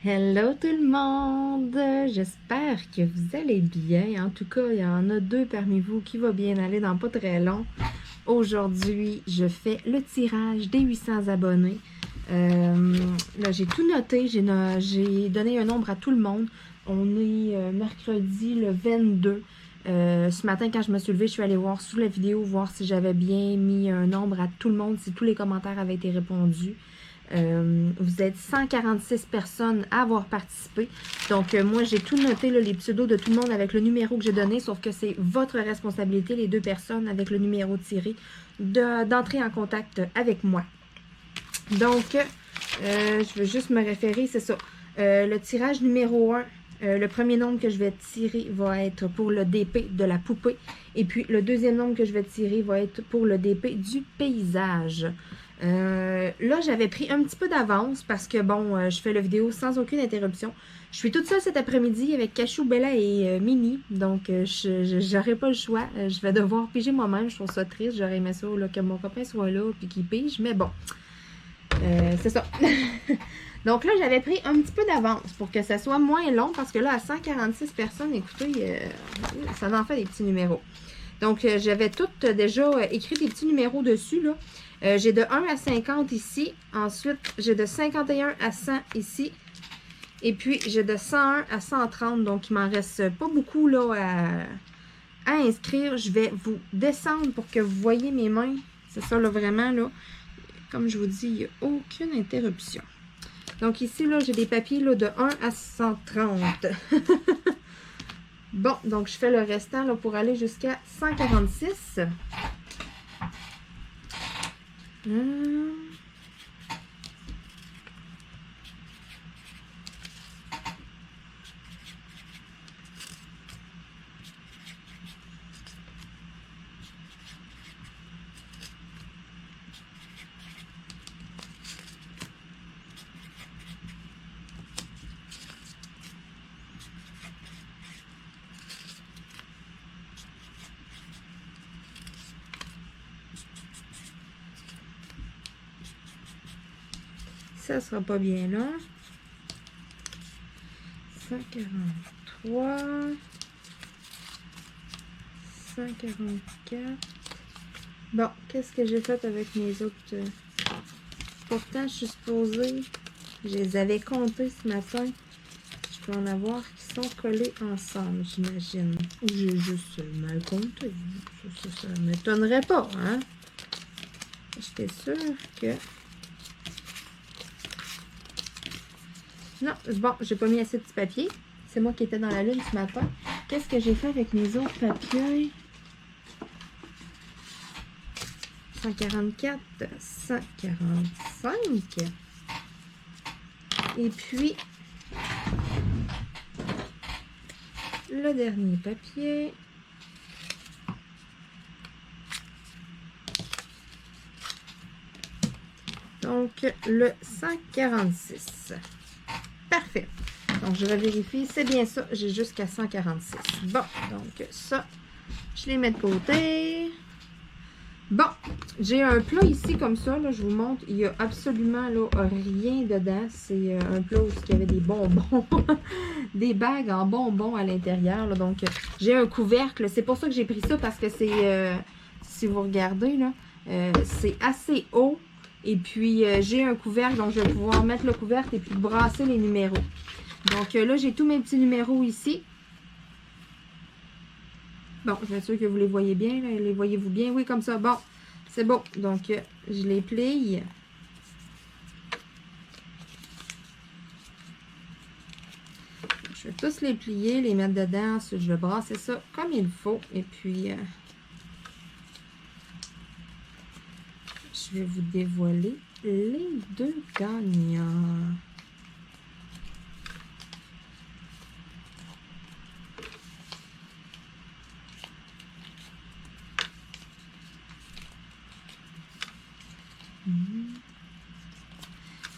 Hello tout le monde! J'espère que vous allez bien. En tout cas, il y en a deux parmi vous qui va bien aller dans pas très long. Aujourd'hui, je fais le tirage des 800 abonnés. Là, j'ai tout noté. J'ai donné un nombre à tout le monde. On est mercredi le 22. Ce matin, quand je me suis levée, je suis allée voir sous la vidéo, voir si j'avais bien mis un nombre à tout le monde, si tous les commentaires avaient été répondus. Vous êtes 146 personnes à avoir participé. Donc, moi, j'ai tout noté, là, les pseudos de tout le monde avec le numéro que j'ai donné, sauf que c'est votre responsabilité, les deux personnes avec le numéro tiré, d'entrer en contact avec moi. Donc, je veux juste me référer, c'est ça. Le tirage numéro 1, le premier nombre que je vais tirer va être pour le DP de la poupée. Et puis, le deuxième nombre que je vais tirer va être pour le DP du paysage. Là, j'avais pris un petit peu d'avance parce que, bon, je fais la vidéo sans aucune interruption. Je suis toute seule cet après-midi avec Cachou, Bella et Mimi. Donc, j'aurai pas le choix. Je vais devoir piger moi-même. Je trouve ça triste. J'aurais aimé ça là, que mon copain soit là et qu'il pige. Mais bon, c'est ça. Donc là, j'avais pris un petit peu d'avance pour que ça soit moins long parce que là, à 146 personnes, écoutez, ça en fait des petits numéros. Donc, j'avais toutes déjà écrit des petits numéros dessus, là. J'ai de 1 à 50 ici. Ensuite, j'ai de 51 à 100 ici. Et puis, j'ai de 101 à 130. Donc, il m'en reste pas beaucoup là à inscrire. Je vais vous descendre pour que vous voyez mes mains. C'est ça, là, vraiment, là. Comme je vous dis, il n'y a aucune interruption. Donc, ici, là, j'ai des papiers là, de 1 à 130. Bon, donc, je fais le restant là, pour aller jusqu'à 146. Ça sera pas bien long. 143. 144. Bon, qu'est-ce que j'ai fait avec mes autres? Pourtant, je suis supposée, je les avais comptés ce matin. Je peux en avoir qui sont collés ensemble, j'imagine. Ou j'ai juste mal compté. Ça ne m'étonnerait pas, hein? J'étais sûre que... Non, bon, j'ai pas mis assez de petits papiers. C'est moi qui étais dans la lune ce matin. Qu'est-ce que j'ai fait avec mes autres papiers? 144, 145. Et puis, le dernier papier. Donc, le 146. Parfait. Donc, je vérifie. C'est bien ça. J'ai jusqu'à 146. Bon, donc ça, je les mets de côté. Bon, j'ai un plat ici comme ça. Là, je vous montre. Il n'y a absolument là, rien dedans. C'est un plat où il y avait des bonbons. Des bagues en bonbons à l'intérieur. Donc, j'ai un couvercle. C'est pour ça que j'ai pris ça parce que c'est... si vous regardez, là, c'est assez haut. Et puis, j'ai un couvercle, donc je vais pouvoir mettre le couvercle et puis brasser les numéros. Donc, là, j'ai tous mes petits numéros ici. Bon, je suis sûre que vous les voyez bien. Là. Les voyez-vous bien? Oui, comme ça. Bon, c'est bon. Donc, je les plie. Je vais tous les plier, les mettre dedans. Ensuite, je vais brasser ça comme il faut. Et puis... je vais vous dévoiler les deux gagnants.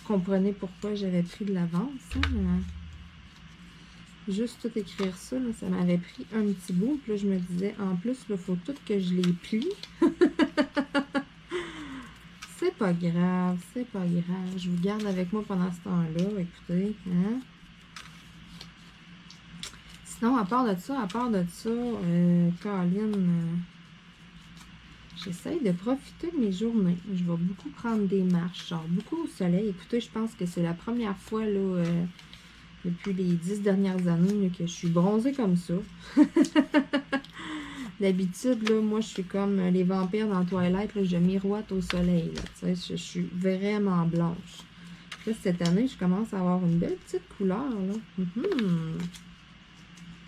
Comprenez pourquoi j'avais pris de l'avance. Hein? Juste tout écrire ça, là, ça m'avait pris un petit bout. Puis là, je me disais, en plus, il faut tout que je les plie. C'est pas grave, c'est pas grave. Je vous garde avec moi pendant ce temps-là, écoutez, hein. Sinon, à part de ça, Caroline, j'essaie de profiter de mes journées. Je vais beaucoup prendre des marches, genre beaucoup au soleil. Écoutez, je pense que c'est la première fois, là, depuis les 10 dernières années, là, que je suis bronzée comme ça. D'habitude, là, moi, je suis comme les vampires dans Twilight, là, je miroite au soleil, là, je suis vraiment blanche. Là, cette année, je commence à avoir une belle petite couleur, là.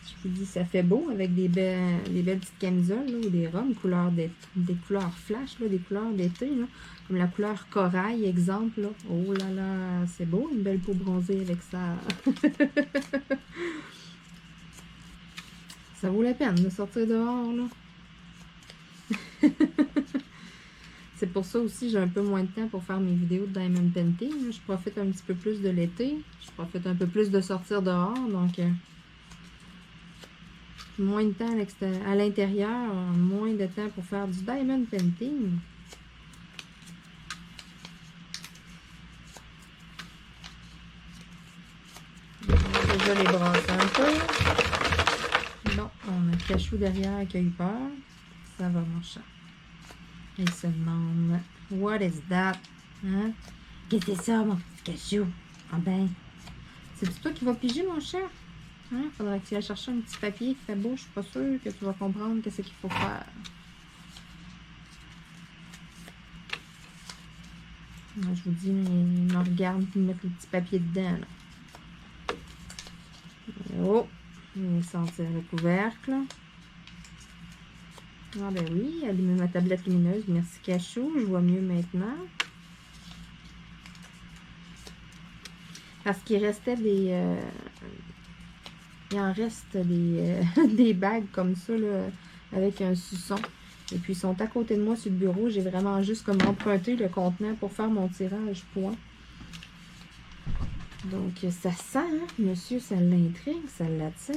Je vous dis, ça fait beau avec des belles petites camisoles, là, ou des robes, des couleurs flash, là, des couleurs d'été, là, comme la couleur corail, exemple, là. Oh là là, c'est beau, une belle peau bronzée avec ça. Ça vaut la peine de sortir dehors, là. C'est pour ça aussi j'ai un peu moins de temps pour faire mes vidéos de Diamond Painting. Je profite un petit peu plus de l'été. Je profite un peu plus de sortir dehors. Donc, moins de temps à l'intérieur. Moins de temps pour faire du Diamond Painting. On va déjà les brasser un peu. Bon, on a Cachou derrière qui a eu peur. Ça va, mon chat. Il se demande, what is that? Hein? Qu'est-ce que c'est ça, mon petit Cachou? Ah ben, c'est toi qui vas piger, mon chat? Hein? Faudrait que tu ailles chercher un petit papier qui fait beau. Je suis pas sûre que tu vas comprendre qu'est-ce qu'il faut faire. Moi, je vous dis, il me regarde et mettre le petit papier dedans. Là. Oh, il va sortir le couvercle. Ah ben oui, allumer ma tablette lumineuse. Merci Cachou, je vois mieux maintenant. Parce qu'il restait des... il en reste des, des bagues comme ça, là, avec un suçon. Et puis, ils sont à côté de moi sur le bureau. J'ai vraiment juste comme emprunté le contenant pour faire mon tirage point. Donc, ça sent, hein, monsieur, ça l'intrigue, ça l'attire.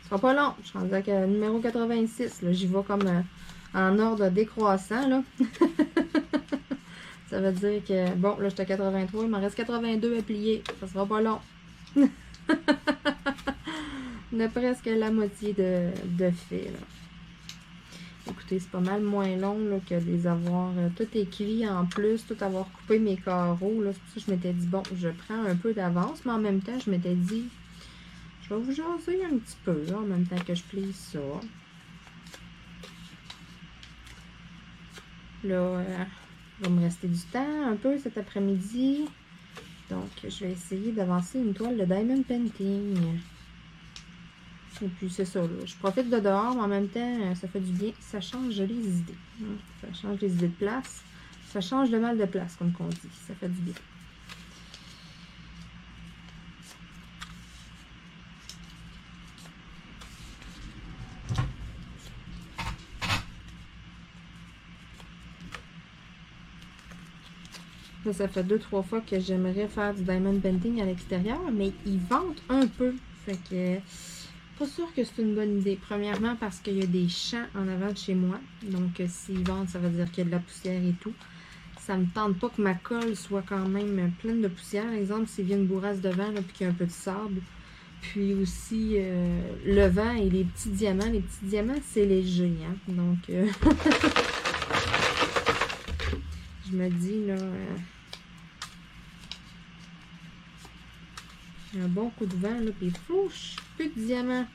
Ce sera pas long. Je suis rendue avec numéro 86. J'y vais comme en ordre décroissant. Là. Ça veut dire que, bon, là, j'étais à 83. Il m'en reste 82 à plier. Ça sera pas long. On a presque la moitié de fait. Là. Écoutez, c'est pas mal moins long là, que de les avoir tout écrit en plus, tout avoir coupé mes carreaux. C'est pour ça que je m'étais dit, bon, je prends un peu d'avance, mais en même temps, je m'étais dit, je vais vous jaser un petit peu, là, en même temps que je plie ça. Là, il va me rester du temps un peu cet après-midi. Donc, je vais essayer d'avancer une toile de Diamond Painting. Et puis, c'est ça, là. Je profite de dehors, mais en même temps, ça fait du bien. Ça change les idées. Ça change les idées de place. Ça change le mal de place, comme qu'on dit. Ça fait du bien. Là, ça fait 2-3 fois que j'aimerais faire du Diamond Painting à l'extérieur, mais ils ventent un peu. Fait que... pas sûr que c'est une bonne idée. Premièrement, parce qu'il y a des champs en avant de chez moi. Donc, s'ils vendent, ça veut dire qu'il y a de la poussière et tout. Ça me tente pas que ma colle soit quand même pleine de poussière. Par exemple, s'il vient une bourrasse de vent, là, puis qu'il y a un peu de sable. Puis aussi, le vent et les petits diamants. Les petits diamants, c'est léger. Hein? Donc, je me dis, là... un bon coup de vent, là, puis flouche, plus de diamants.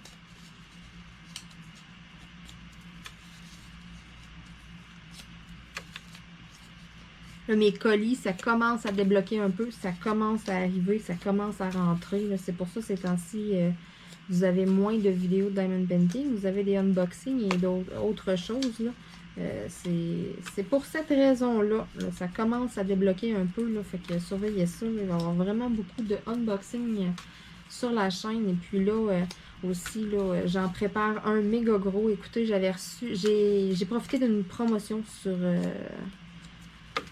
Là, mes colis, ça commence à débloquer un peu, ça commence à arriver, ça commence à rentrer. C'est pour ça, ces temps-ci, vous avez moins de vidéos de Diamond Painting, vous avez des unboxings et d'autres choses, là. C'est pour cette raison-là. Là, ça commence à débloquer un peu. Là, fait que surveillez ça. Là, il va y avoir vraiment beaucoup de unboxing sur la chaîne. Et puis là, aussi, là, j'en prépare un méga gros. Écoutez, j'avais reçu. J'ai profité d'une promotion sur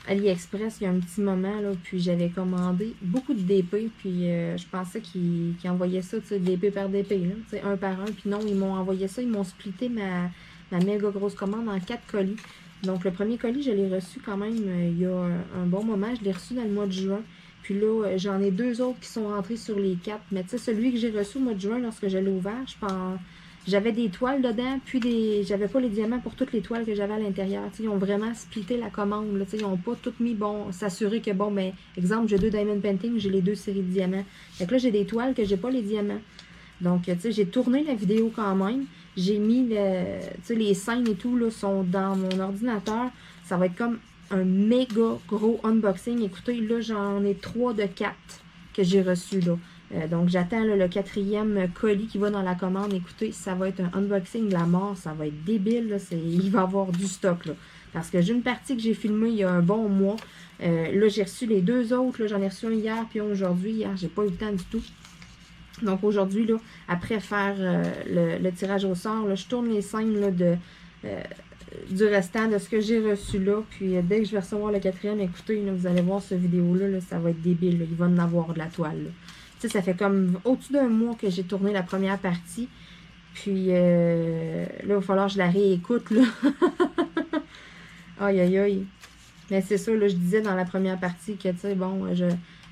AliExpress il y a un petit moment, là, puis j'avais commandé beaucoup de DP, puis je pensais qu'ils envoyaient ça, tu sais, DP par DP, là, tu sais, un par un, puis non, ils m'ont envoyé ça, ils m'ont splitté ma méga grosse commande en 4 colis. Donc, le premier colis, je l'ai reçu quand même il y a un bon moment, je l'ai reçu dans le mois de juin, puis là, j'en ai 2 autres qui sont rentrés sur les 4, mais tu sais, celui que j'ai reçu au mois de juin, lorsque je l'ai ouvert, je pense... J'avais des toiles dedans, puis j'avais pas les diamants pour toutes les toiles que j'avais à l'intérieur. Ils ont vraiment splitté la commande. Là, ils n'ont pas tout mis, bon, s'assurer que, bon, ben, exemple, j'ai 2 diamond painting, j'ai les 2 séries de diamants. Fait que là, j'ai des toiles que j'ai pas les diamants. Donc, tu sais, j'ai tourné la vidéo quand même. J'ai mis, tu sais, les scènes et tout, là, sont dans mon ordinateur. Ça va être comme un méga gros unboxing. Écoutez, là, j'en ai 3 de 4 que j'ai reçus, là. Donc, j'attends le 4e colis qui va dans la commande. Écoutez, ça va être un unboxing de la mort. Ça va être débile. Là. Il va y avoir du stock. Là. Parce que j'ai une partie que j'ai filmée il y a un bon mois. Là, j'ai reçu les 2 autres. J'en ai reçu un hier puis un aujourd'hui. Hier, j'ai pas eu le temps du tout. Donc, aujourd'hui, là, après faire le tirage au sort, là, je tourne les scènes là, du restant de ce que j'ai reçu là. Puis, dès que je vais recevoir le 4e, écoutez, là, vous allez voir cette vidéo-là. Là, ça va être débile. Là. Il va en avoir de la toile. Là. Ça fait comme au-dessus d'un mois que j'ai tourné la première partie. Puis là, il va falloir que je la réécoute. Là. Aïe, aïe, aïe. Mais c'est ça, là, je disais dans la première partie que, tu sais, bon,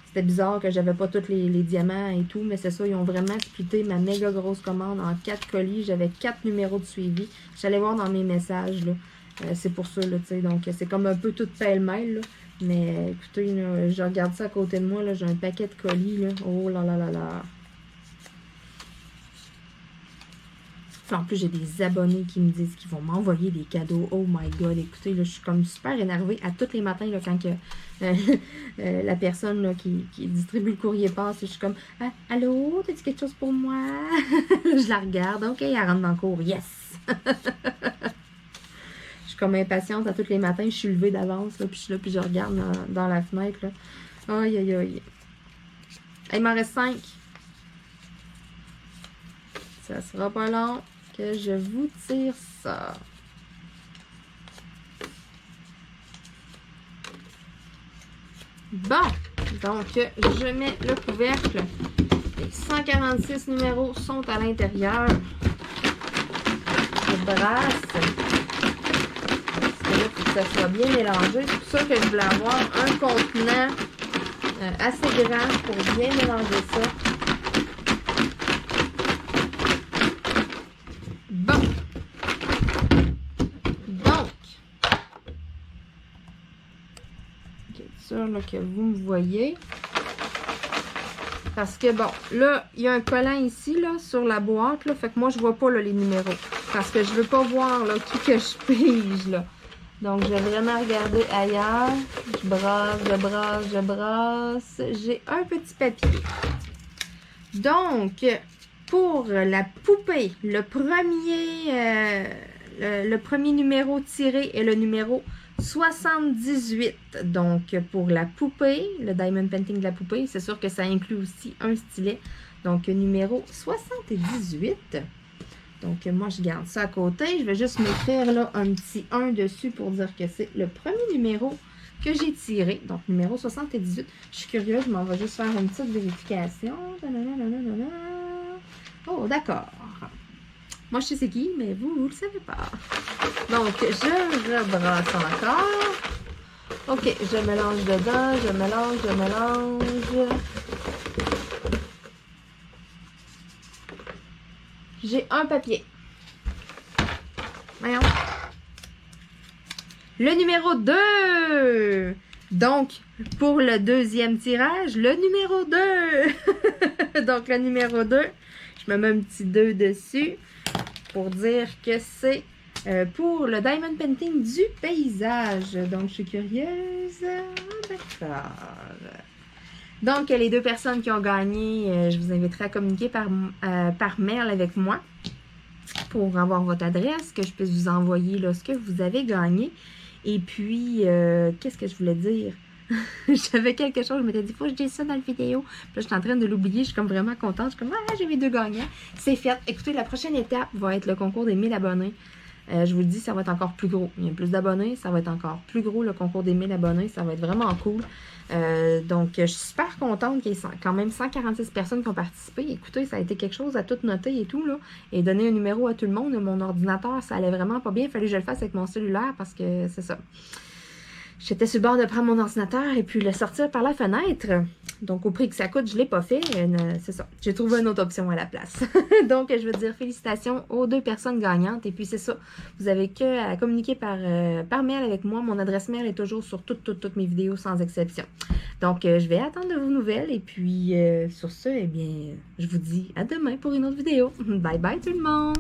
c'était bizarre que j'avais pas tous les diamants et tout. Mais c'est ça, ils ont vraiment splitté ma méga grosse commande en 4 colis. J'avais 4 numéros de suivi. J'allais voir dans mes messages, là. C'est pour ça, là, tu sais. Donc, c'est comme un peu tout pêle-mêle, là. Mais écoutez, là, je regarde ça à côté de moi, là, j'ai un paquet de colis, là. Oh là là là là. En plus, j'ai des abonnés qui me disent qu'ils vont m'envoyer des cadeaux. Oh my God, écoutez, là, je suis comme super énervée à tous les matins, là, quand que, la personne là, qui distribue le courrier passe. Je suis comme, ah, allô, t'as-tu quelque chose pour moi? Je la regarde, ok, elle rentre dans le cours, yes! Je suis comme impatiente à tous les matins. Je suis levée d'avance, puis je suis là, puis je regarde dans la fenêtre. Là. Aïe, aïe, aïe. Il m'en reste 5. Ça sera pas long que je vous tire ça. Bon, donc je mets le couvercle. Les 146 numéros sont à l'intérieur. Je brasse. Que ça soit bien mélangé. C'est pour ça que je voulais avoir un contenant assez grand pour bien mélanger ça. Bon. Donc, c'est sûr là, que vous me voyez. Parce que bon, là, il y a un collant ici, là, sur la boîte, là. Fait que moi, je vois pas là, les numéros. Parce que je veux pas voir là, qui que je pige, là. Donc, je vais vraiment regarder ailleurs. Je brasse, je brasse, je brasse. J'ai un petit papier. Donc, pour la poupée, le premier numéro tiré est le numéro 78. Donc, pour la poupée, le diamond painting de la poupée, c'est sûr que ça inclut aussi un stylet. Donc, numéro 78. Donc, moi, je garde ça à côté. Je vais juste m'écrire là un petit 1 dessus pour dire que c'est le premier numéro que j'ai tiré. Donc, numéro 78. Je suis curieuse, je m'en vais juste faire une petite vérification. Oh, d'accord. Moi, je sais c'est qui, mais vous le savez pas. Donc, je rebrasse encore. OK, je mélange dedans, je mélange. J'ai un papier. Voyons. Le numéro 2. Donc, pour le deuxième tirage, le numéro 2. Donc, le numéro 2, je me mets un petit 2 dessus pour dire que c'est pour le diamond painting du paysage. Donc, je suis curieuse. D'accord. Donc, les 2 personnes qui ont gagné, je vous inviterai à communiquer par mail avec moi pour avoir votre adresse, que je puisse vous envoyer là, ce que vous avez gagné. Et puis, qu'est-ce que je voulais dire? J'avais quelque chose, je m'étais dit, il faut que je dise ça dans la vidéo. Puis là, je suis en train de l'oublier, je suis comme vraiment contente. Je suis comme, ah, j'ai mes 2 gagnants. C'est fait. Écoutez, la prochaine étape va être le concours des 1000 abonnés. Je vous le dis, ça va être encore plus gros. Il y a plus d'abonnés, ça va être encore plus gros. Le concours des 1000 abonnés, ça va être vraiment cool. Donc, je suis super contente qu'il y ait quand même 146 personnes qui ont participé. Écoutez, ça a été quelque chose à tout noter et tout, là. Et donner un numéro à tout le monde. Mon ordinateur, ça allait vraiment pas bien. Il fallait que je le fasse avec mon cellulaire parce que c'est ça. J'étais sur le bord de prendre mon ordinateur et puis le sortir par la fenêtre. Donc, au prix que ça coûte, je ne l'ai pas fait. C'est ça. J'ai trouvé une autre option à la place. Donc, je veux dire félicitations aux 2 personnes gagnantes. Et puis, c'est ça. Vous avez que à communiquer par mail avec moi. Mon adresse mail est toujours sur toutes mes vidéos sans exception. Donc, je vais attendre de vos nouvelles. Et puis, sur ce, eh bien, je vous dis à demain pour une autre vidéo. Bye bye tout le monde!